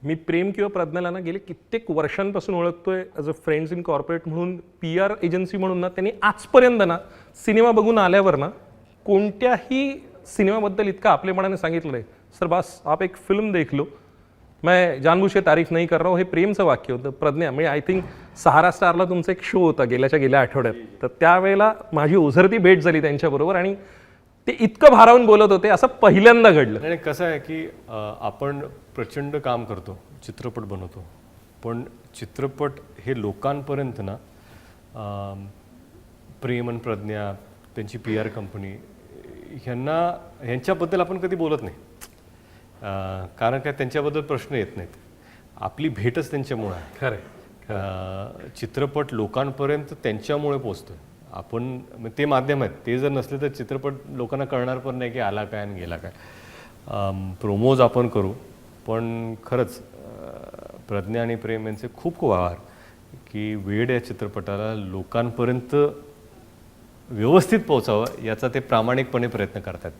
मी प्रेम किंवा प्रज्ञाला ना गेले कित्येक वर्षांपासून ओळखतोय as a friends in corporate म्हणून, PR एजन्सी म्हणून ना. त्यांनी आजपर्यंत ना सिनेमा बघून आल्यावर ना कोणत्याही सिनेमाबद्दल इतका आपलेपणाने सांगितलं नाही. सर बस आप एक फिल्म देख लो, मैं जानबूझ तारीफ नाही कर रहा हूँ, हे प्रेमचं वाक्य होतं. प्रज्ञा म्हणजे आय थिंक सहारा स्टारला तुमचा एक शो होता गेल्या आठवड्यात, तर त्यावेळेला माझी ओझरती भेट झाली त्यांच्याबरोबर आणि ते इतकं भारावून बोलत होते, असं पहिल्यांदा घडलं. आणि कसं आहे की आपण प्रचंड काम करतो, चित्रपट बनवतो, पण चित्रपट हे लोकांपर्यंत ना प्रेम आणि प्रज्ञा, त्यांची PR कंपनी, ह्यांच्याबद्दल आपण कधी बोलत नाही. कारण काय, त्यांच्याबद्दल प्रश्न येत नाहीत. आपली भेटच त्यांच्यामुळे आहे. खरं चित्रपट लोकांपर्यंत त्यांच्यामुळे पोचतोय. आपण ते माध्यम आहेत, ते जर नसले तर चित्रपट लोकांना कळणार पण नाही की आला काय आणि गेला काय. प्रोमोज आपण करू, पण खरंच प्रज्ञा आणि प्रेम यांचे खूप खूप आभार की वेड या चित्रपटाला लोकांपर्यंत व्यवस्थित पोहोचावं याचा ते प्रामाणिकपणे प्रयत्न करतात.